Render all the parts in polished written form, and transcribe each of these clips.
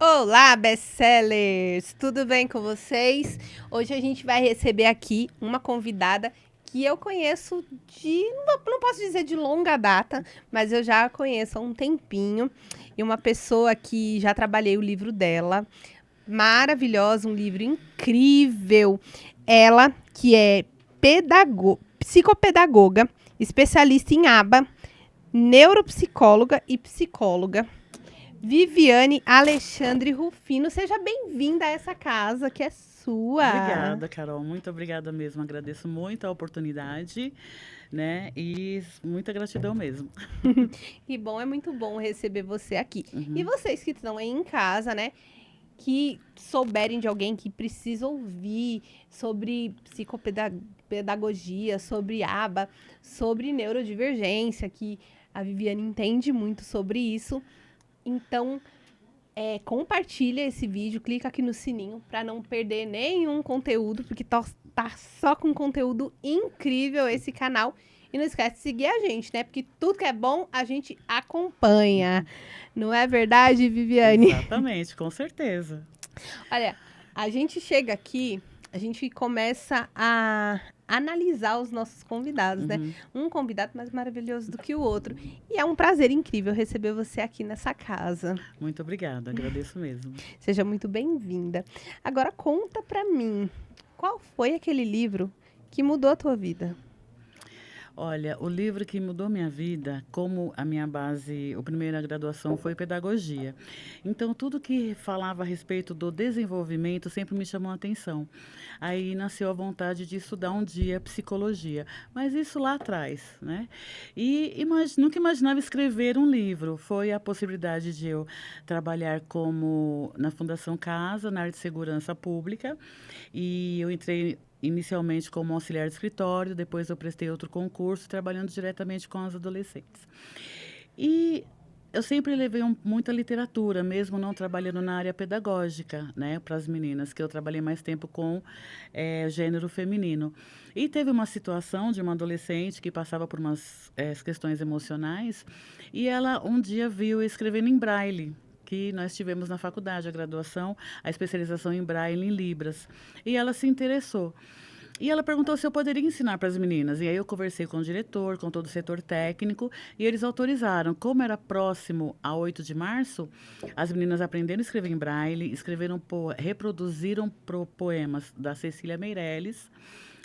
Olá, best-sellers! Tudo bem com vocês? Hoje a gente vai receber aqui uma convidada que eu conheço não posso dizer de longa data, mas eu já a conheço há um tempinho. E uma pessoa que já trabalhei o livro dela, maravilhosa, um livro incrível. Ela que é psicopedagoga, especialista em aba, neuropsicóloga e psicóloga. Viviane Alexandre Rufino, seja bem-vinda a essa casa que é sua. Obrigada, Carol. Muito obrigada mesmo. Agradeço muito a oportunidade, né? E muita gratidão mesmo. Que bom, é muito bom receber você aqui. E Uhum. vocês que estão aí em casa, né? Que souberem de alguém que precisa ouvir sobre psicopedagogia, sobre aba, sobre neurodivergência, que a Viviane entende muito sobre isso. Então, compartilha esse vídeo, clica aqui no sininho para não perder nenhum conteúdo, porque tá só com conteúdo incrível esse canal. E não esquece de seguir a gente, né? Porque tudo que é bom a gente acompanha. Não é verdade, Viviane? Exatamente, com certeza. Olha, a gente chega aqui, a gente começa a analisar os nossos convidados, né? Uhum. Um convidado mais maravilhoso do que o outro. E é um prazer incrível receber você aqui nessa casa. Muito obrigada, agradeço mesmo. Seja muito bem-vinda. Agora conta pra mim, qual foi aquele livro que mudou a tua vida? Olha, o livro que mudou minha vida, como a minha base, a primeira graduação foi pedagogia. Então, tudo que falava a respeito do desenvolvimento sempre me chamou a atenção. Aí nasceu a vontade de estudar um dia psicologia, mas isso lá atrás, né? E nunca imaginava escrever um livro. Foi a possibilidade de eu trabalhar como na Fundação Casa, na área de segurança pública, e eu entrei inicialmente como auxiliar de escritório, depois eu prestei outro concurso, trabalhando diretamente com as adolescentes. E eu sempre levei muita literatura, mesmo não trabalhando na área pedagógica, né, para as meninas, que eu trabalhei mais tempo com gênero feminino. E teve uma situação de uma adolescente que passava por umas questões emocionais, e ela um dia viu eu escrevendo em braille, que nós tivemos na faculdade, a graduação, a especialização em braille em Libras. E ela se interessou. E ela perguntou se eu poderia ensinar para as meninas. E aí eu conversei com o diretor, com todo o setor técnico, e eles autorizaram. Como era próximo a 8 de março, as meninas aprenderam a escrever em braille, reproduziram poemas da Cecília Meirelles.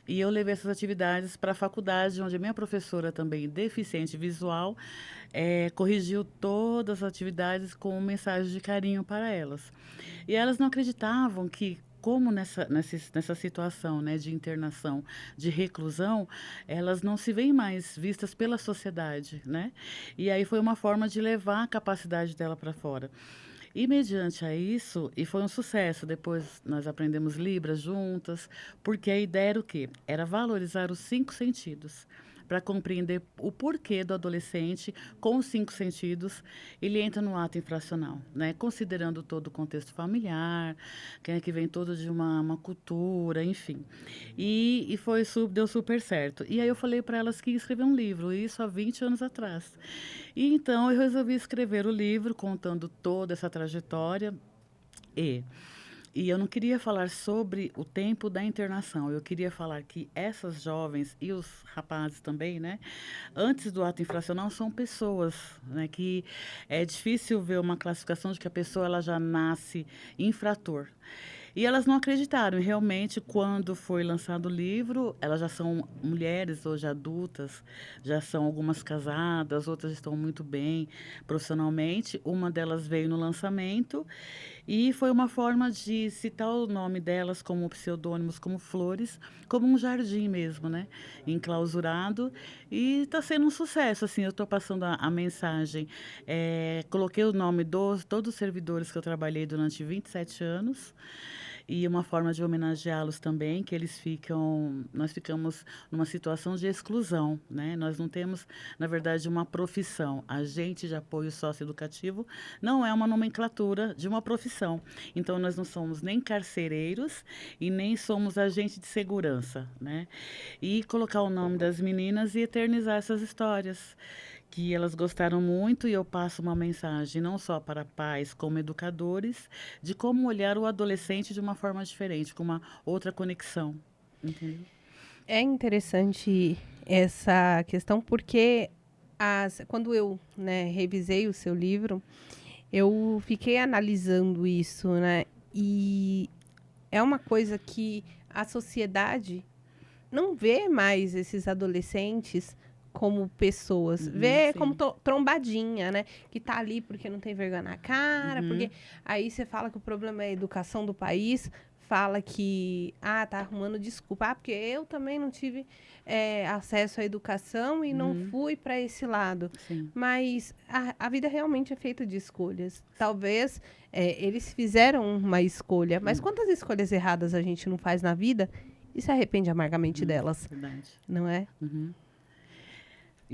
E eu levei essas atividades para a faculdade, onde a minha professora, também deficiente visual, corrigiu todas as atividades com mensagens de carinho para elas. E elas não acreditavam que, como nessa situação, né, de internação, de reclusão, elas não se veem mais vistas pela sociedade, né? E aí foi uma forma de levar a capacidade dela para fora. E mediante a isso, e foi um sucesso, depois nós aprendemos Libras juntas, porque a ideia era o quê? Era valorizar os 5 sentidos, para compreender o porquê do adolescente, com os 5 sentidos, ele entra no ato infracional, né? Considerando todo o contexto familiar, que vem todo de uma cultura, enfim. Deu super certo. E aí eu falei para elas que ia escrever um livro, isso há 20 anos atrás. E então eu resolvi escrever o livro contando toda essa trajetória e e eu não queria falar sobre o tempo da internação, eu queria falar que essas jovens e os rapazes também, né, antes do ato infracional são pessoas, né, que é difícil ver uma classificação de que a pessoa ela já nasce infrator. E elas não acreditaram. E realmente, quando foi lançado o livro, elas já são mulheres hoje adultas, já são algumas casadas, outras estão muito bem profissionalmente. Uma delas veio no lançamento e foi uma forma de citar o nome delas como pseudônimos, como flores, como um jardim mesmo, né? Enclausurado. E está sendo um sucesso, assim, eu estou passando a mensagem. Coloquei o nome de todos os servidores que eu trabalhei durante 27 anos. E uma forma de homenageá-los também, que nós ficamos numa situação de exclusão, né? Nós não temos, na verdade, uma profissão. Agente de apoio socioeducativo não é uma nomenclatura de uma profissão. Então, nós não somos nem carcereiros e nem somos agente de segurança, né? E colocar o nome das meninas e eternizar essas histórias que elas gostaram muito e eu passo uma mensagem não só para pais como educadores de como olhar o adolescente de uma forma diferente, com uma outra conexão, entendeu? É interessante essa questão porque quando eu, né, revisei o seu livro, eu fiquei analisando isso, né? E é uma coisa que a sociedade não vê mais esses adolescentes como pessoas, Uhum, vê como sim. trombadinha, né? Que tá ali porque não tem vergonha na cara, porque Uhum, aí você fala que o problema é a educação do país, fala que, tá arrumando desculpa, porque eu também não tive acesso à educação e não uhum, fui para esse lado. sim. Mas a vida realmente é feita de escolhas. Talvez eles fizeram uma escolha, mas Hum, quantas escolhas erradas a gente não faz na vida e se arrepende amargamente uhum, delas, verdade. não é? Uhum.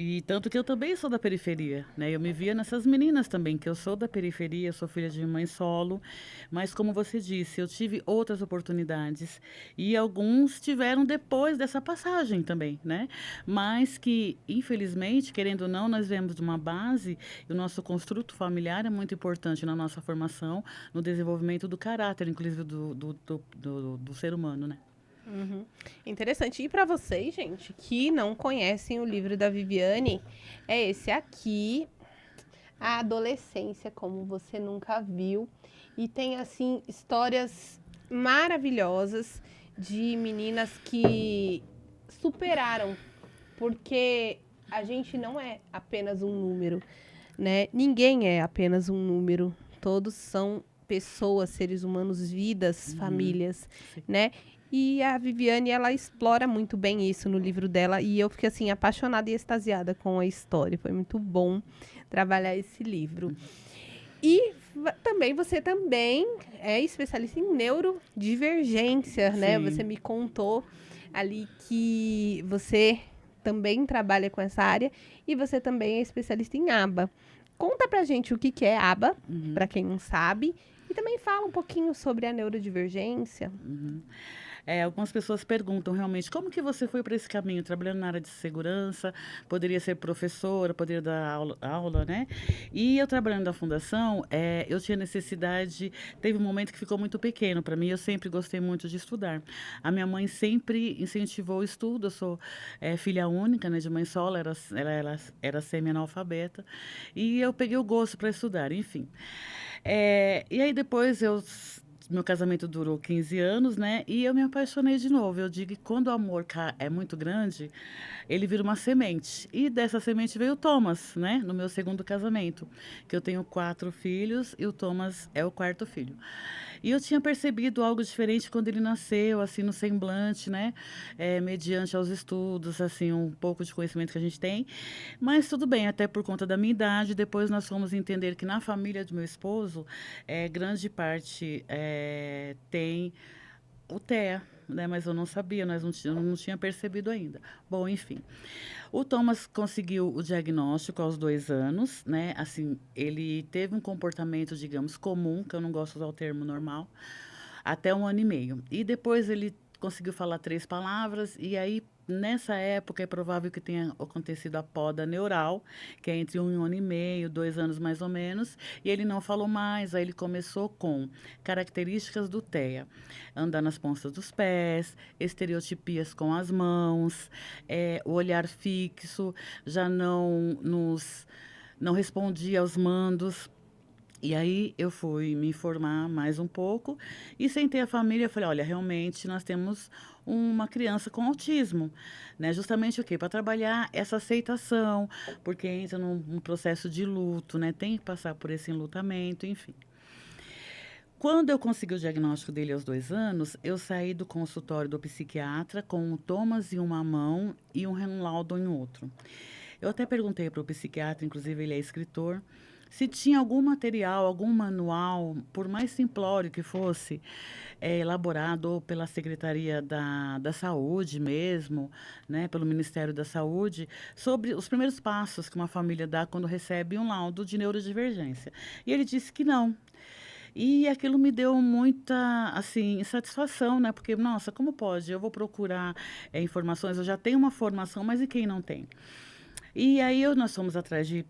E tanto que eu também sou da periferia, né? Eu me via nessas meninas também, que eu sou da periferia, eu sou filha de mãe solo, mas como você disse, eu tive outras oportunidades e alguns tiveram depois dessa passagem também, né? Mas que, infelizmente, querendo ou não, nós viemos de uma base e o nosso construto familiar é muito importante na nossa formação, no desenvolvimento do caráter, inclusive do ser humano, né? Uhum. Interessante. E para vocês, gente, que não conhecem o livro da Viviane, é esse aqui, A Adolescência como você nunca viu. E tem, assim, histórias maravilhosas de meninas que superaram, porque a gente não é apenas um número, né? Ninguém é apenas um número. Todos são pessoas, seres humanos, vidas, Uhum, famílias, sim. né? E a Viviane, ela explora muito bem isso no livro dela. E eu fiquei, assim, apaixonada e extasiada com a história. Foi muito bom trabalhar esse livro. E também, você também é especialista em neurodivergência, né? Você Sim. me contou ali que você também trabalha com essa área e você também é especialista em aba. Conta pra gente o que que é aba, Uhum. pra quem não sabe, e também fala um pouquinho sobre a neurodivergência. Uhum. Algumas pessoas perguntam realmente como que você foi para esse caminho, trabalhando na área de segurança, poderia ser professora, poderia dar aula, né? E eu trabalhando na fundação, eu tinha necessidade, teve um momento que ficou muito pequeno para mim, eu sempre gostei muito de estudar. A minha mãe sempre incentivou o estudo, eu sou filha única, né, de mãe solo, ela era semi-analfabeta, e eu peguei o gosto para estudar, enfim. E aí depois meu casamento durou 15 anos, né? E eu me apaixonei de novo. Eu digo que quando o amor é muito grande, ele vira uma semente. E dessa semente veio o Thomas, né? No meu segundo casamento. Que eu tenho 4 filhos e o Thomas é o quarto filho. E eu tinha percebido algo diferente quando ele nasceu, assim, no semblante, né? Mediante aos estudos, assim, um pouco de conhecimento que a gente tem. Mas tudo bem, até por conta da minha idade. Depois nós fomos entender que na família do meu esposo, grande parte tem o TEA, né? Mas eu não sabia, eu não tinha percebido ainda. Bom, enfim. O Thomas conseguiu o diagnóstico aos 2 anos, né? Assim, ele teve um comportamento, digamos, comum, que eu não gosto de usar o termo normal, até 1 ano e meio. E depois ele conseguiu falar 3 palavras, e aí, nessa época, é provável que tenha acontecido a poda neural, que é entre 1 ano e meio, 2 anos mais ou menos, e ele não falou mais, aí ele começou com características do TEA. Andar nas pontas dos pés, estereotipias com as mãos, o olhar fixo, já não respondia aos mandos. E aí eu fui me informar mais um pouco e sentei a família e falei, olha, realmente nós temos uma criança com autismo, né? Justamente o quê? Para trabalhar essa aceitação, porque entra num processo de luto, né? Tem que passar por esse enlutamento, enfim. Quando eu consegui o diagnóstico dele aos 2 anos, eu saí do consultório do psiquiatra com o Thomas em uma mão e um laudo em outro. Eu até perguntei para o psiquiatra, inclusive ele é escritor, se tinha algum material, algum manual, por mais simplório que fosse, elaborado ou pela Secretaria da Saúde mesmo, né, pelo Ministério da Saúde, sobre os primeiros passos que uma família dá quando recebe um laudo de neurodivergência. E ele disse que não. E aquilo me deu muita, assim, insatisfação, né? Porque, nossa, como pode? Eu vou procurar informações, eu já tenho uma formação, mas e quem não tem? E aí nós fomos atrás de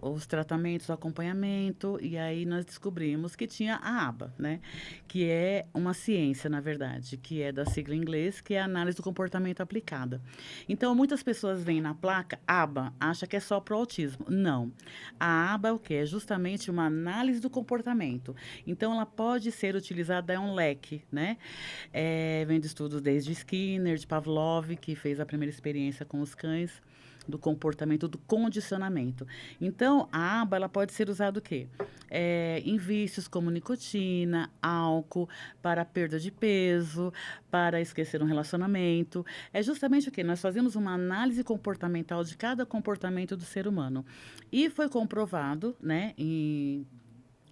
os tratamentos, o acompanhamento, e aí nós descobrimos que tinha a ABA, né? Que é uma ciência, na verdade, que é da sigla em inglês, que é a análise do comportamento aplicada. Então, muitas pessoas veem na placa ABA, acha que é só para o autismo. Não. A ABA é o quê? É justamente uma análise do comportamento. Então, ela pode ser utilizada, é um leque, né? Vem de estudos desde Skinner, de Pavlov, que fez a primeira experiência com os cães, do comportamento, do condicionamento. Então, a aba ela pode ser usada o quê? Em vícios como nicotina, álcool, para perda de peso, para esquecer um relacionamento. É justamente o quê? Nós fazemos uma análise comportamental de cada comportamento do ser humano. E foi comprovado, né, em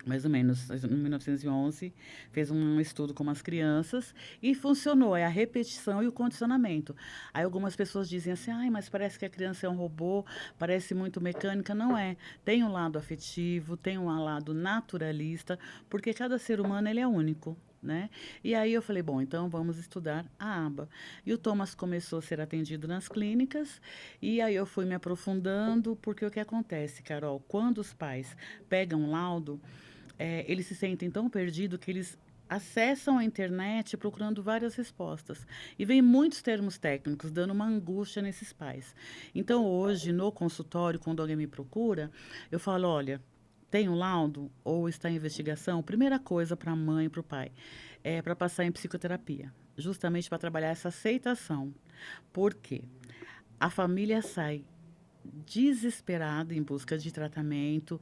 mais ou menos, em 1911, fez um estudo com as crianças e funcionou, é a repetição e o condicionamento. Aí algumas pessoas dizem assim, ai, mas parece que a criança é um robô, parece muito mecânica. Não é. Tem um lado afetivo, tem um lado naturalista, porque cada ser humano ele é único. Né? E aí eu falei, bom, então vamos estudar a aba. E o Thomas começou a ser atendido nas clínicas, e aí eu fui me aprofundando, porque o que acontece, Carol, quando os pais pegam um laudo, eles se sentem tão perdidos que eles acessam a internet procurando várias respostas. E vem muitos termos técnicos, dando uma angústia nesses pais. Então, hoje, no consultório, quando alguém me procura, eu falo, olha, tem um laudo ou está em investigação? Primeira coisa para a mãe e para o pai é para passar em psicoterapia, justamente para trabalhar essa aceitação. Por quê? A família sai desesperada em busca de tratamento,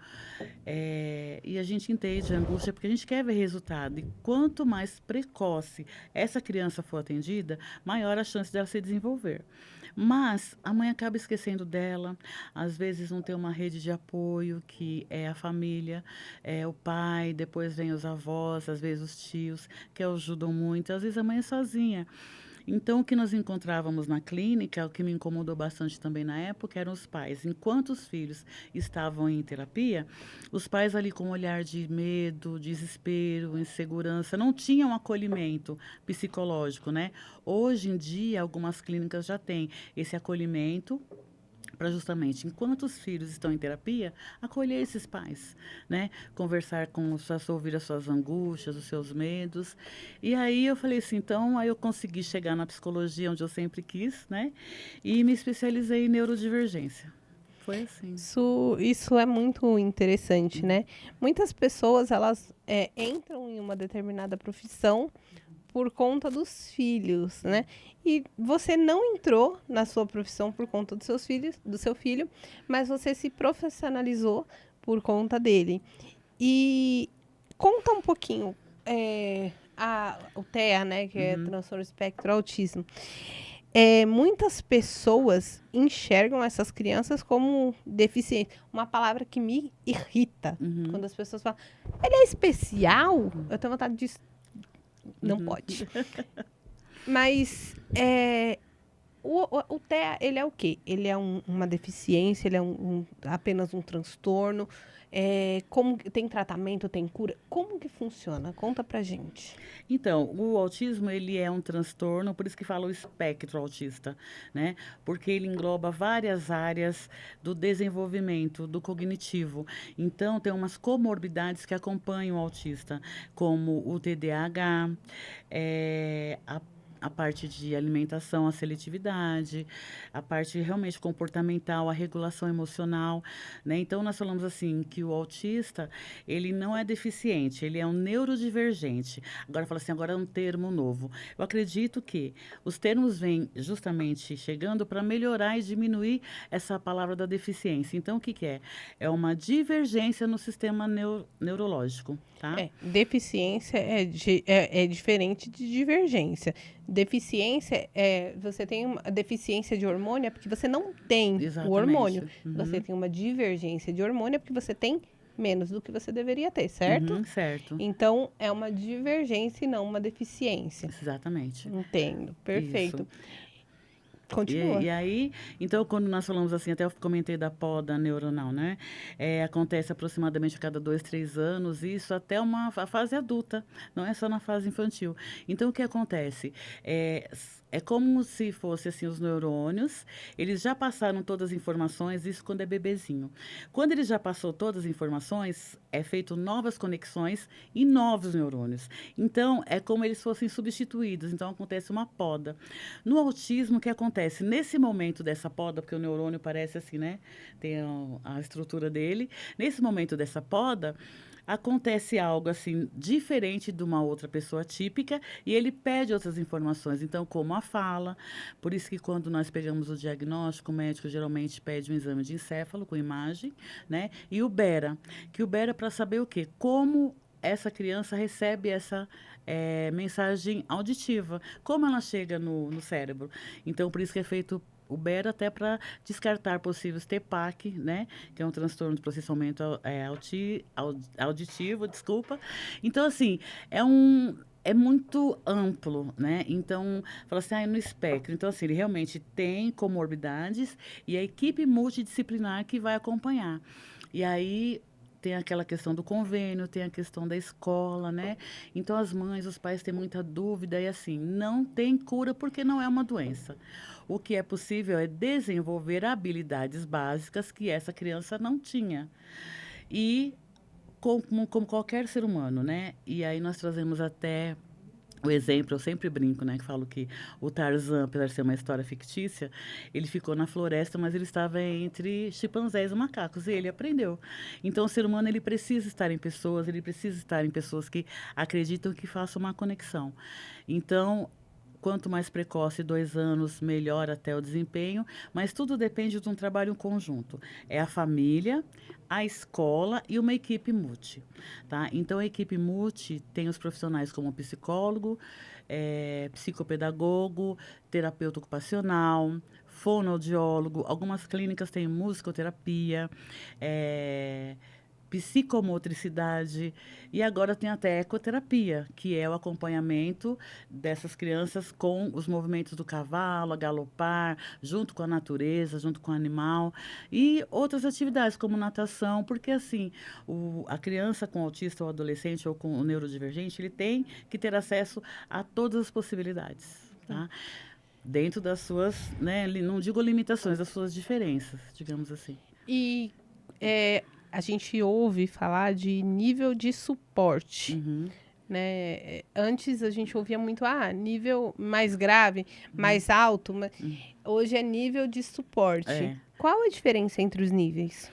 e a gente entende a angústia porque a gente quer ver resultado. E quanto mais precoce essa criança for atendida, maior a chance dela se desenvolver. Mas a mãe acaba esquecendo dela, às vezes não tem uma rede de apoio, que é a família, é o pai, depois vem os avós, às vezes os tios, que ajudam muito, às vezes a mãe é sozinha. Então, o que nós encontrávamos na clínica, o que me incomodou bastante também na época, eram os pais. Enquanto os filhos estavam em terapia, os pais ali com um olhar de medo, desespero, insegurança, não tinham acolhimento psicológico, né? Hoje em dia, algumas clínicas já têm esse acolhimento para justamente, enquanto os filhos estão em terapia, acolher esses pais, né? Conversar com os pais, ouvir as suas angústias, os seus medos. E aí eu falei assim, então, aí eu consegui chegar na psicologia, onde eu sempre quis, né? E me especializei em neurodivergência. Foi assim. Isso é muito interessante, né? Muitas pessoas, elas entram em uma determinada profissão por conta dos filhos, né? E você não entrou na sua profissão por conta dos seus filhos, do seu filho, mas você se profissionalizou por conta dele. E conta um pouquinho, o TEA, né, que é transtorno espectro autismo. Muitas pessoas enxergam essas crianças como deficientes. Uma palavra que me irrita quando as pessoas falam, ele é especial? Eu tenho vontade de não pode. Mas o TEA, ele é o quê? Ele é uma deficiência, ele é apenas um transtorno. Como tem tratamento, tem cura? Como que funciona? Conta pra gente. Então, o autismo, ele é um transtorno, por isso que fala o espectro autista, né? Porque ele engloba várias áreas do desenvolvimento, do cognitivo. Então, tem umas comorbidades que acompanham o autista, como o TDAH, a parte de alimentação, a seletividade, a parte realmente comportamental, a regulação emocional, né? Então, nós falamos assim, que o autista, ele não é deficiente, ele é um neurodivergente. Agora, fala assim, agora é um termo novo. Eu acredito que os termos vêm justamente chegando para melhorar e diminuir essa palavra da deficiência. Então, o que que é? É uma divergência no sistema neurológico, tá? Deficiência é diferente de divergência. Deficiência você tem uma deficiência de hormônio porque você não tem o hormônio. Você tem uma divergência de hormônio porque você tem menos do que você deveria ter, certo? Certo. Então, é uma divergência e não uma deficiência. Exatamente. Entendo, perfeito. Isso. Continua. E aí, então, quando nós falamos assim, até eu comentei da poda neuronal, né? Acontece aproximadamente a cada 2, 3 anos, isso até a fase adulta, não é só na fase infantil. Então, o que acontece? é como se fosse assim os neurônios, eles já passaram todas as informações, isso quando é bebezinho. Quando ele já passou todas as informações, é feito novas conexões e novos neurônios. Então, é como eles fossem substituídos, então acontece uma poda. No autismo, o que acontece? Nesse momento dessa poda, porque o neurônio parece assim, né? Tem a estrutura dele. Nesse momento dessa poda, acontece algo assim diferente de uma outra pessoa típica e ele pede outras informações, então como a fala, por isso que quando nós pegamos o diagnóstico, o médico geralmente pede um exame de encéfalo com imagem, né? E o Bera, que o Bera para saber o quê? Como essa criança recebe essa mensagem auditiva, como ela chega no cérebro. Então, por isso que é feito o Bera até para descartar possíveis TPAC, né? Que é um transtorno de processamento auditivo, desculpa. Então, assim, é muito amplo, né? Então, fala assim, no espectro. Então, assim, ele realmente tem comorbidades e a equipe multidisciplinar que vai acompanhar. E aí, tem aquela questão do convênio, tem a questão da escola, né? Então, as mães, os pais têm muita dúvida e, assim, não tem cura porque não é uma doença. O que é possível é desenvolver habilidades básicas que essa criança não tinha. E como qualquer ser humano, né? E aí nós trazemos até o exemplo, eu sempre brinco, né? Que falo que o Tarzan, apesar de ser uma história fictícia, ele ficou na floresta, mas ele estava entre chimpanzés e macacos, e ele aprendeu. Então, o ser humano, ele precisa estar em pessoas, ele precisa estar em pessoas que acreditam que façam uma conexão. Então, quanto mais precoce, 2 anos, melhor até o desempenho, mas tudo depende de um trabalho conjunto. É a família, a escola e uma equipe multi, tá? Então, a equipe multi tem os profissionais como psicólogo, psicopedagogo, terapeuta ocupacional, fonoaudiólogo, algumas clínicas têm musicoterapia, psicomotricidade e agora tem até ecoterapia, que é o acompanhamento dessas crianças com os movimentos do cavalo, a galopar, junto com a natureza, junto com o animal e outras atividades como natação, porque assim, a criança com autista ou adolescente ou com o neurodivergente, ele tem que ter acesso a todas as possibilidades, tá? Dentro das suas, né, não digo limitações, das suas diferenças, digamos assim. E a gente ouve falar de nível de suporte, né? Antes a gente ouvia muito, nível mais grave, mais alto, mas hoje é nível de suporte. Qual a diferença entre os níveis?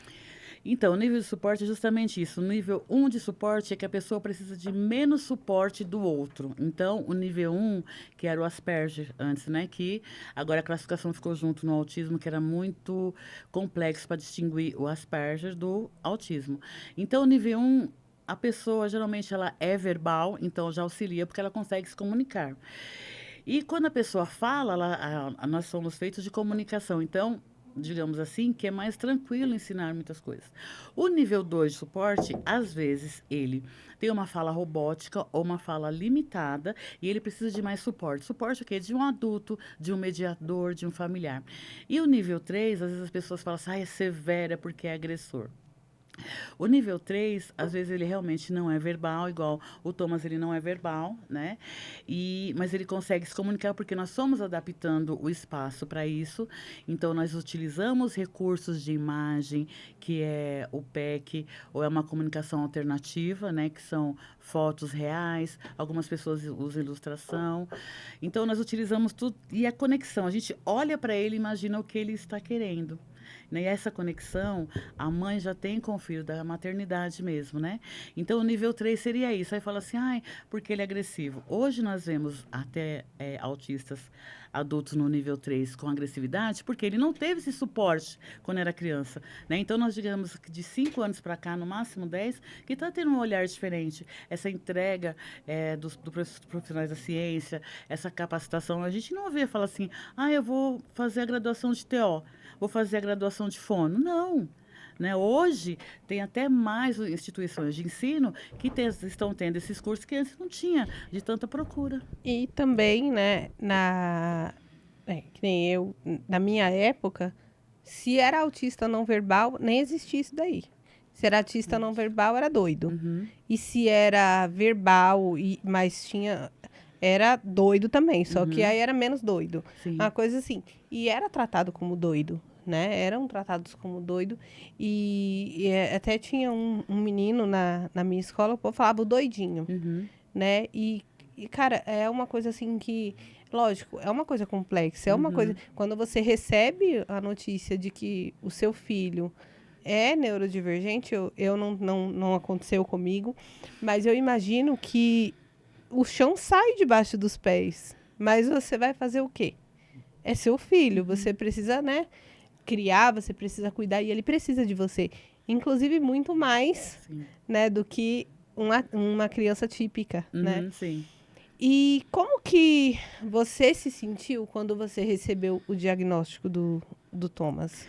Então, o nível de suporte é justamente isso. O nível 1 de suporte é que a pessoa precisa de menos suporte do outro. Então, o nível 1, que era o Asperger antes, né? Que agora a classificação ficou junto no autismo, que era muito complexo para distinguir o Asperger do autismo. Então, o nível 1, a pessoa geralmente ela é verbal, então já auxilia porque ela consegue se comunicar. E quando a pessoa fala, nós somos feitos de comunicação. Então, digamos assim, que é mais tranquilo ensinar muitas coisas. O nível 2 de suporte, às vezes, ele tem uma fala robótica ou uma fala limitada e ele precisa de mais suporte. Suporte o quê? De um adulto, de um mediador, de um familiar. E o nível 3, às vezes as pessoas falam assim, é severa porque é agressor. O nível 3, às vezes ele realmente não é verbal, igual o Thomas, ele não é verbal, né? Mas ele consegue se comunicar porque nós somos adaptando o espaço para isso. Então, nós utilizamos recursos de imagem, que é o PEC, ou é uma comunicação alternativa, né? Que são fotos reais, algumas pessoas usam ilustração. Então, nós utilizamos tudo. E a conexão, a gente olha para ele e imagina o que ele está querendo. E essa conexão, a mãe já tem com o filho da maternidade mesmo, né? Então, o nível 3 seria isso. Aí fala assim, porque ele é agressivo. Hoje nós vemos até autistas adultos no nível 3 com agressividade, porque ele não teve esse suporte quando era criança, né? Então, nós digamos que de 5 anos para cá, no máximo 10, que está tendo um olhar diferente. Essa entrega dos profissionais da ciência, essa capacitação. A gente não vê falar assim, eu vou fazer a graduação de TO, vou fazer a graduação de fono. Não. Né? Hoje, tem até mais instituições de ensino que estão tendo esses cursos que antes não tinha, de tanta procura. E também, né, que nem eu, na minha época, se era autista não verbal, nem existia isso daí. Se era autista não verbal, era doido. E se era verbal, mas tinha era doido também, só que Uhum. aí era menos doido. Sim. Uma coisa assim. E era tratado como doido, né? Eram tratados como doido. Até tinha um menino na minha escola, o povo falava o doidinho, Uhum. né? Cara, é uma coisa assim que, lógico, é uma coisa complexa. É uma coisa. Uhum. Quando você recebe a notícia de que o seu filho é neurodivergente, não aconteceu comigo, mas eu imagino que o chão sai debaixo dos pés. Mas você vai fazer o quê? É seu filho, você precisa, né, criar, você precisa cuidar e ele precisa de você. Inclusive muito mais, Sim. né, do que uma criança típica, né? Uhum. Sim. E como que você se sentiu quando você recebeu o diagnóstico do Thomas?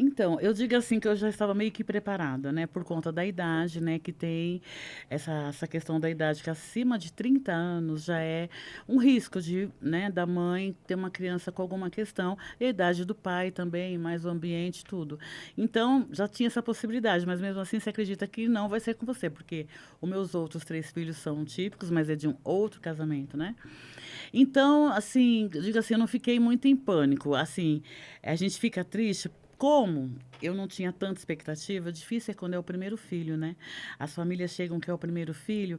Então, eu digo assim que eu já estava meio que preparada, né, por conta da idade, né, que tem essa questão da idade que acima de 30 anos já é um risco de, né, da mãe ter uma criança com alguma questão, e a idade do pai também, mais o ambiente, tudo. Então, já tinha essa possibilidade, mas mesmo assim você acredita que não vai ser com você, porque os meus outros 3 filhos são típicos, mas é de um outro casamento, né? Então, assim, eu digo assim, eu não fiquei muito em pânico. Assim, a gente fica triste. Como eu não tinha tanta expectativa, difícil é quando é o primeiro filho, né? As famílias chegam que é o primeiro filho,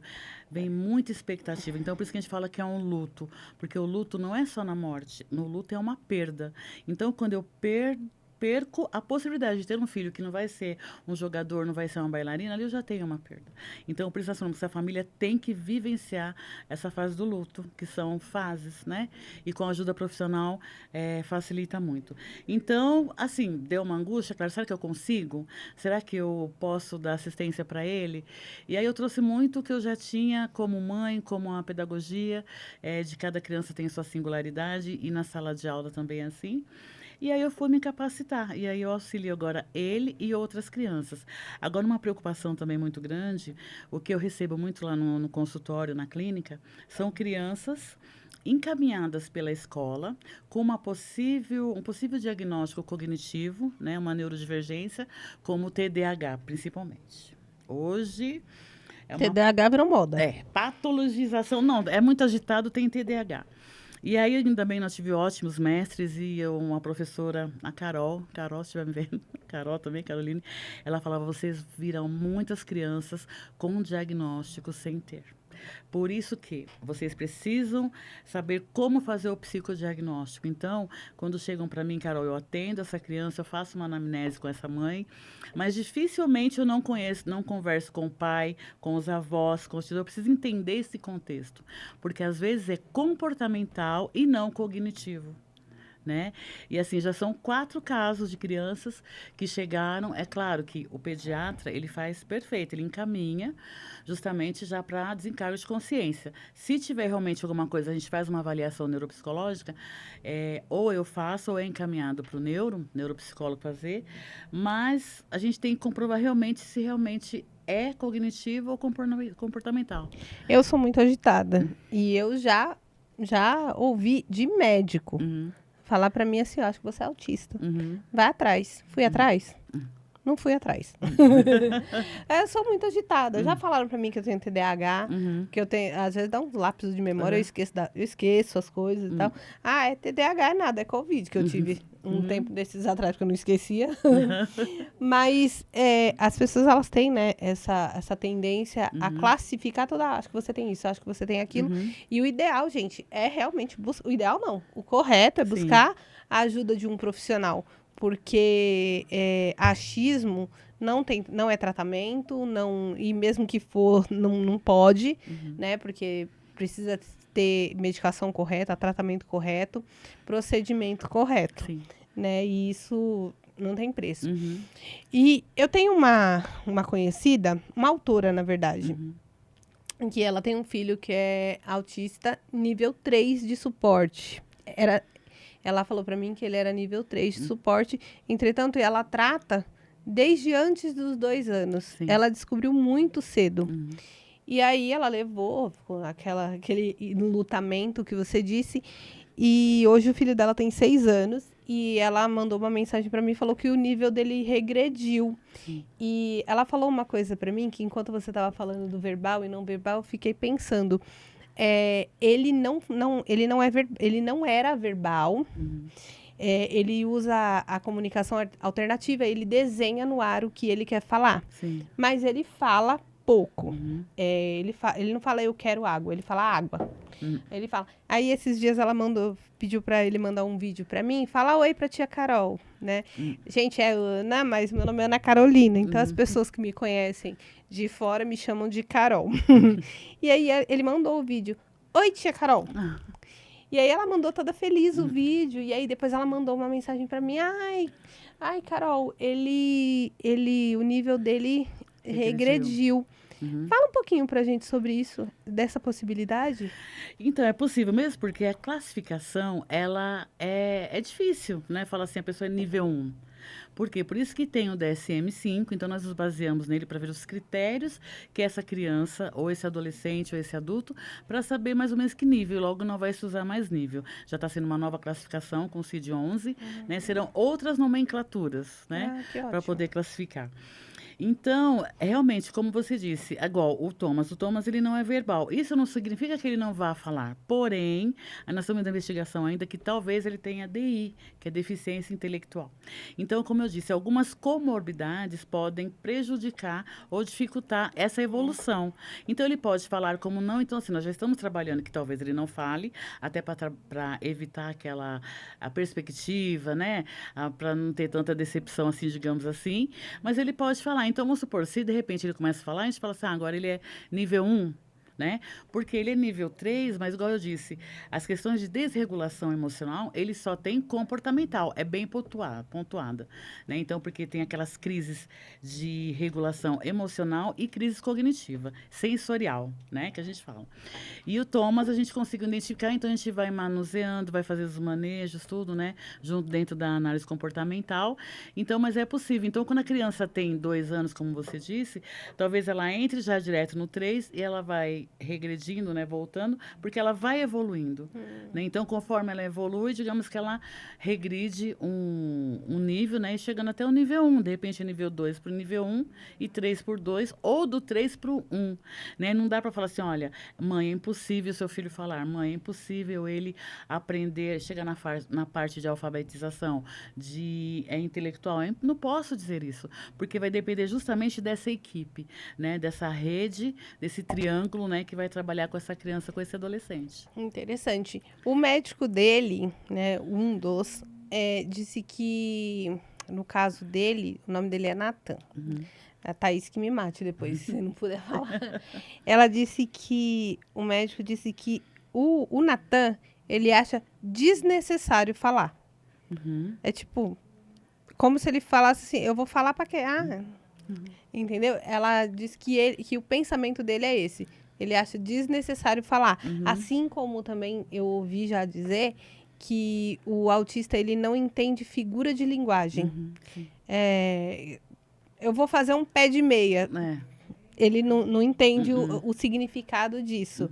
vem muita expectativa. Então, por isso que a gente fala que é um luto. Porque o luto não é só na morte, no luto é uma perda. Então, quando eu perco a possibilidade de ter um filho que não vai ser um jogador, não vai ser uma bailarina, ali eu já tenho uma perda. Então, por isso, assim, a família tem que vivenciar essa fase do luto, que são fases, né? E com a ajuda profissional facilita muito. Então, assim, deu uma angústia, claro, será que eu consigo? Será que eu posso dar assistência para ele? E aí eu trouxe muito o que eu já tinha como mãe, como a pedagogia, de cada criança tem sua singularidade, e na sala de aula também é assim. E aí eu fui me capacitar. E aí eu auxilio agora ele e outras crianças. Agora, uma preocupação também muito grande, o que eu recebo muito lá no consultório, na clínica, são crianças encaminhadas pela escola com um possível diagnóstico cognitivo, né, uma neurodivergência, como o TDAH, principalmente. Hoje é uma TDAH virou moda. patologização, não, é muito agitado, tem TDAH. E aí, ainda bem, nós tivemos ótimos mestres e uma professora, a Carol, se estiver me vendo, Carol também, Caroline, ela falava, vocês viram muitas crianças com diagnóstico sem ter. Por isso que vocês precisam saber como fazer o psicodiagnóstico. Então, quando chegam para mim, Carol, eu atendo essa criança, eu faço uma anamnese com essa mãe, mas dificilmente eu não conheço, não converso com o pai, com os avós, com os tios. Eu preciso entender esse contexto, porque às vezes é comportamental e não cognitivo. Né? E assim, já são 4 casos de crianças que chegaram. É claro que o pediatra, ele faz perfeito, ele encaminha justamente já para desencargo de consciência. Se tiver realmente alguma coisa, a gente faz uma avaliação neuropsicológica, ou eu faço ou é encaminhado para o neuropsicólogo fazer, mas a gente tem que comprovar realmente se realmente é cognitivo ou comportamental. Eu sou muito agitada e eu já ouvi de médico Uhum, falar pra mim assim, eu acho que você é autista. uhum, Vai atrás. Fui atrás? Não fui atrás. Eu sou muito agitada. Já falaram pra mim que eu tenho TDAH, uhum, que eu tenho, às vezes dá uns lapsos de memória, uhum, eu esqueço as coisas e tal. Ah, é TDAH, é nada, é Covid que eu tive um uhum. tempo desses atrás que eu não esquecia. Uhum. Mas as pessoas, elas têm, né, essa tendência a classificar toda, acho que você tem isso, acho que você tem aquilo. Uhum. E o ideal, gente, é realmente buscar, o ideal não, o correto é Sim. buscar a ajuda de um profissional, porque achismo não é tratamento, não, e mesmo que for, não pode, né, porque precisa ter medicação correta, tratamento correto, procedimento correto, Sim. né, e isso não tem preço. Uhum. E eu tenho uma conhecida, uma autora, na verdade, que ela tem um filho que é autista nível 3 de suporte. Ela falou pra mim que ele era nível 3 de suporte, entretanto, ela trata desde antes dos 2 anos. Sim. Ela descobriu muito cedo. E aí ela levou com aquele enlutamento que você disse. E hoje o filho dela tem 6 anos. E ela mandou uma mensagem pra mim e falou que o nível dele regrediu. Sim. E ela falou uma coisa pra mim que enquanto você estava falando do verbal e não verbal, eu fiquei pensando. ele não era verbal. Uhum. Ele usa a comunicação alternativa, ele desenha no ar o que ele quer falar. Sim. Mas ele fala pouco. Uhum. Ele não fala eu quero água, ele fala água. Uhum. Ele fala. Aí esses dias ela pediu pra ele mandar um vídeo pra mim, fala oi pra tia Carol, né? Gente, é Ana, mas meu nome é Ana Carolina, então as pessoas que me conhecem de fora me chamam de Carol. E aí ele mandou o vídeo. Oi, tia Carol. E aí ela mandou toda feliz o vídeo, e aí depois ela mandou uma mensagem pra mim, ai, Carol, o nível dele regrediu. Uhum. Fala um pouquinho pra gente sobre isso, dessa possibilidade. Então, é possível mesmo, porque a classificação, ela é difícil, né? Fala assim, a pessoa é nível 1. Por quê? Por isso que tem o DSM-5, então nós nos baseamos nele para ver os critérios que essa criança, ou esse adolescente, ou esse adulto, para saber mais ou menos que nível. Logo não vai se usar mais nível. Já está sendo uma nova classificação com o CID-11, né? Serão outras nomenclaturas, né? Para poder classificar. Então, realmente, como você disse, igual o Thomas ele não é verbal. Isso não significa que ele não vá falar. Porém, nós estamos na investigação ainda que talvez ele tenha DI, que é deficiência intelectual. Então, como eu disse, algumas comorbidades podem prejudicar ou dificultar essa evolução. Então, ele pode falar como não. Então, assim, nós já estamos trabalhando que talvez ele não fale, até para evitar a perspectiva, né? Para não ter tanta decepção, assim, digamos assim. Mas ele pode falar. Então, vamos supor, se de repente ele começa a falar, a gente fala assim, agora ele é nível 1, né? Porque ele é nível 3, mas igual eu disse, as questões de desregulação emocional, ele só tem comportamental, é bem pontuada, né? Então, porque tem aquelas crises de regulação emocional e crise cognitiva, sensorial, né? Que a gente fala. E o Thomas a gente conseguiu identificar, então a gente vai manuseando, vai fazer os manejos, tudo, né? Junto dentro da análise comportamental. Então, mas é possível. Então, quando a criança tem 2 anos, como você disse, talvez ela entre já direto no 3 e ela vai regredindo, né, voltando, porque ela vai evoluindo. Né? Então, conforme ela evolui, digamos que ela regride um nível, né, e chegando até o nível 1. De repente, é nível 2 para o nível 1 e 3 por 2, ou do 3 para o 1. Né? Não dá para falar assim, olha, mãe, é impossível seu filho falar, mãe, é impossível ele aprender, chegar na parte de alfabetização, intelectual. Não posso dizer isso, porque vai depender justamente dessa equipe, né, dessa rede, desse triângulo, né, que vai trabalhar com essa criança, com esse adolescente. Interessante. O médico dele, né, disse que, no caso dele, o nome dele é Nathan. A Thaís que me mate depois, se não puder falar. O médico disse que o Nathan, ele acha desnecessário falar. É tipo, como se ele falasse assim, eu vou falar pra quê? Entendeu? Ela disse que o pensamento dele é esse. Ele acha desnecessário falar. Assim como também eu ouvi já dizer que o autista, ele não entende figura de linguagem. Eu vou fazer um pé de meia. Ele não entende o significado disso.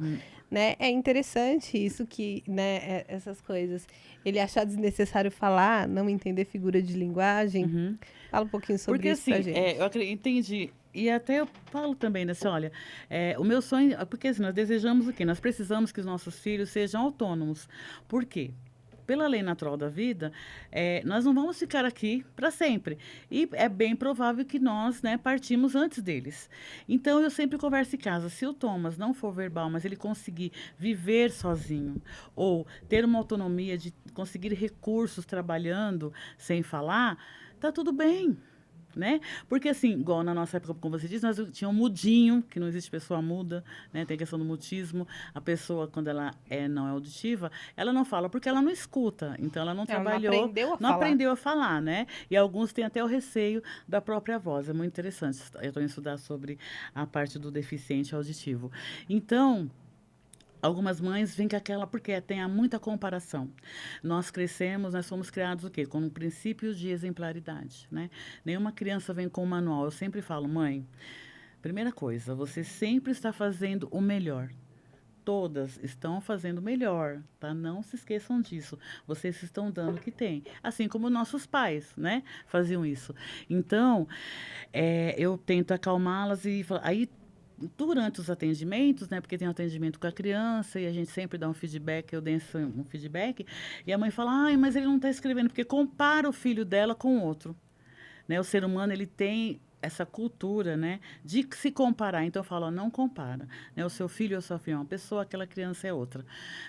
Né? É interessante isso né, essas coisas. Ele achar desnecessário falar, não entender figura de linguagem. Fala um pouquinho sobre isso pra gente. Eu entendi. E até eu falo também, né, assim, olha, o meu sonho, porque assim, nós desejamos o quê? Nós precisamos que os nossos filhos sejam autônomos. Por quê? Pela lei natural da vida, nós não vamos ficar aqui para sempre. E é bem provável que nós, né, partimos antes deles. Então, eu sempre converso em casa. Se o Thomas não for verbal, mas ele conseguir viver sozinho, ou ter uma autonomia de conseguir recursos trabalhando sem falar, tá tudo bem. Né? Porque assim, igual na nossa época, como você disse, nós tínhamos um mudinho, que não existe pessoa muda, né? Tem a questão do mutismo. A pessoa, quando ela não é auditiva, ela não fala porque ela não escuta. Então, ela não trabalhou, não aprendeu a falar, né? E alguns têm até o receio da própria voz. É muito interessante. Eu estou estudar sobre a parte do deficiente auditivo. Então, algumas mães vêm com aquela, porque tem muita comparação. Nós crescemos, nós fomos criados o quê? Com um princípio de exemplaridade, né? Nenhuma criança vem com um manual. Eu sempre falo, mãe, primeira coisa, você sempre está fazendo o melhor. Todas estão fazendo o melhor, tá? Não se esqueçam disso. Vocês estão dando o que tem. Assim como nossos pais, né? Faziam isso. Então, eu tento acalmá-las e falar, aí durante os atendimentos, né? Porque tem um atendimento com a criança e a gente sempre dá um feedback, eu dei um feedback, e a mãe fala, ai, mas ele não está escrevendo, porque compara o filho dela com outro. Né? O ser humano, ele tem essa cultura, né, de se comparar. Então, eu falo, ó, não compara. Né? O seu filho ou sua filha é uma pessoa, aquela criança é outra.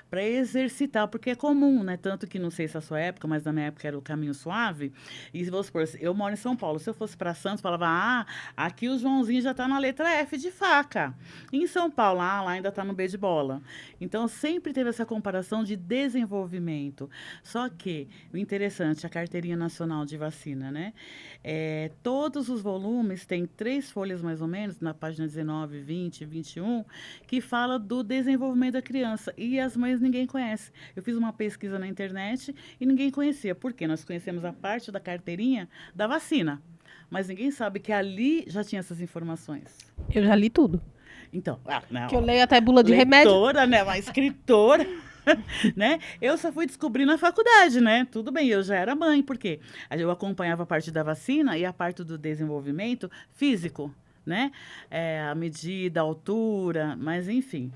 Para exercitar, porque é comum, né? Tanto que, não sei se é a sua época, mas na minha época era o caminho suave. E, vamos supor, eu moro em São Paulo. Se eu fosse para Santos, falava, aqui o Joãozinho já está na letra F de faca. E em São Paulo, lá ainda está no B de bola. Então, sempre teve essa comparação de desenvolvimento. Só que, o interessante, a Carteirinha Nacional de Vacina, né? Todos os volumes tem 3 folhas mais ou menos, na página 19, 20, 21, que fala do desenvolvimento da criança. E as mães ninguém conhece. Eu fiz uma pesquisa na internet e ninguém conhecia. Por quê? Nós conhecemos a parte da carteirinha da vacina. Mas ninguém sabe que ali já tinha essas informações. Eu já li tudo. Então, não. Que eu leio até bula de remédio. Leitora, né? Uma escritora. Né? Eu só fui descobrir na faculdade, né? Tudo bem, eu já era mãe, porque eu acompanhava a parte da vacina e a parte do desenvolvimento físico, né? A medida, a altura, mas enfim.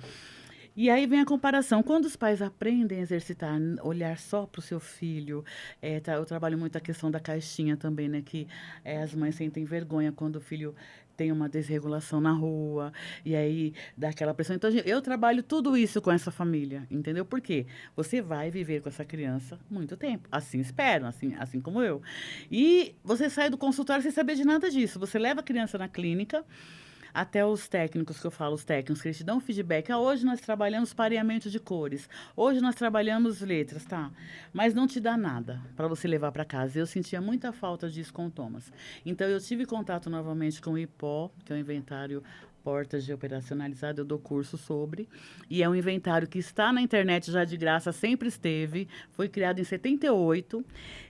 E aí vem a comparação. Quando os pais aprendem a exercitar, olhar só para o seu filho, eu trabalho muito a questão da caixinha também, né? Que as mães sentem vergonha quando o filho tem uma desregulação na rua, e aí dá aquela pressão. Então, eu trabalho tudo isso com essa família, entendeu? Por quê? Você vai viver com essa criança muito tempo. Assim espero, assim como eu. E você sai do consultório sem saber de nada disso. Você leva a criança na clínica, até os técnicos, que eu falo, os técnicos, que eles te dão feedback. Hoje nós trabalhamos pareamento de cores. Hoje nós trabalhamos letras, tá? Mas não te dá nada para você levar para casa. Eu sentia muita falta disso com o Thomas. Então, eu tive contato novamente com o IPO, que é o inventário Portas de Operacionalizado, eu dou curso sobre. E é um inventário que está na internet já de graça, sempre esteve. Foi criado em 78.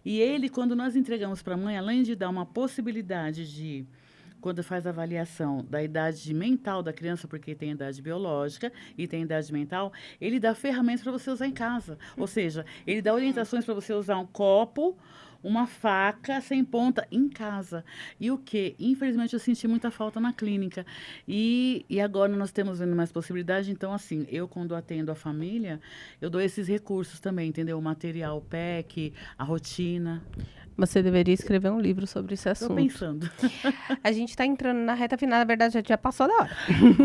E ele, quando nós entregamos para a mãe, além de dar uma possibilidade de... Quando faz a avaliação da idade mental da criança, porque tem idade biológica e tem idade mental, ele dá ferramentas para você usar em casa. Ou seja, ele dá orientações para você usar um copo, uma faca sem ponta em casa. E o que? Infelizmente, eu senti muita falta na clínica. E agora nós temos vendo mais possibilidade. Então, assim, eu quando atendo a família, eu dou esses recursos também, entendeu? O material, o PEC, a rotina. Você deveria escrever um livro sobre esse assunto. Estou pensando. A gente está entrando na reta final, na verdade já passou da hora.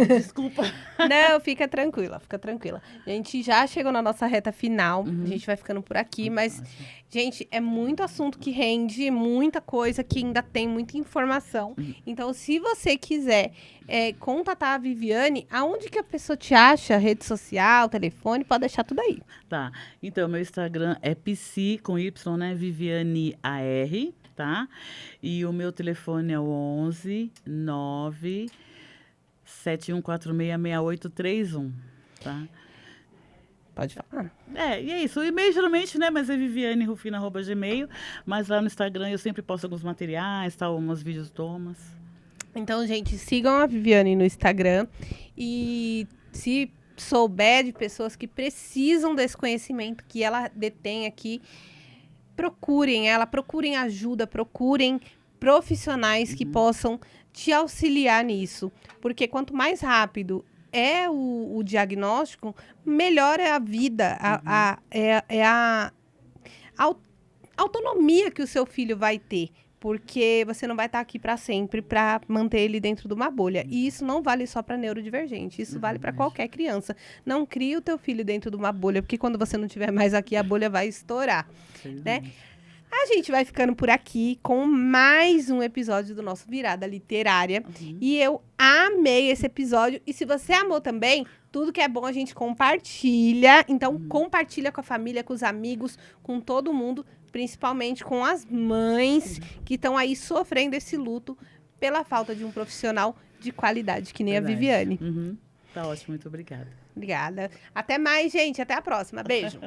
Desculpa. Não, fica tranquila, fica tranquila. A gente já chegou na nossa reta final, a gente vai ficando por aqui, mas, gente, é muito assunto que rende, muita coisa que ainda tem muita informação. Então, se você quiser contatar a Viviane, aonde que a pessoa te acha? Rede social, telefone, pode deixar tudo aí. Tá, então, meu Instagram é psi, com Y, né, Viviane AR, tá? E o meu telefone é o 11 9 7146 6831, tá? Pode falar. E é isso. O e-mail geralmente, né? Mas é vivianerufino@gmail. Mas lá no Instagram eu sempre posto alguns materiais, tal, uns vídeos Thomas. Então, gente, sigam a Viviane no Instagram. E se souber de pessoas que precisam desse conhecimento que ela detém aqui, procurem ela, procurem ajuda, procurem profissionais que possam te auxiliar nisso. Porque quanto mais rápido é o diagnóstico, melhor é a vida, a autonomia que o seu filho vai ter. Porque você não vai estar aqui para sempre para manter ele dentro de uma bolha. E isso não vale só para neurodivergente, isso vale para qualquer criança. Não crie o teu filho dentro de uma bolha, porque quando você não estiver mais aqui, a bolha vai estourar. Né? A gente vai ficando por aqui com mais um episódio do nosso Virada Literária. E eu amei esse episódio. E se você amou também, tudo que é bom a gente compartilha. Então, compartilha com a família, com os amigos, com todo mundo. Principalmente com as mães que estão aí sofrendo esse luto pela falta de um profissional de qualidade, que nem a Viviane. Tá ótimo, muito obrigada. Obrigada. Até mais, gente. Até a próxima. Beijo.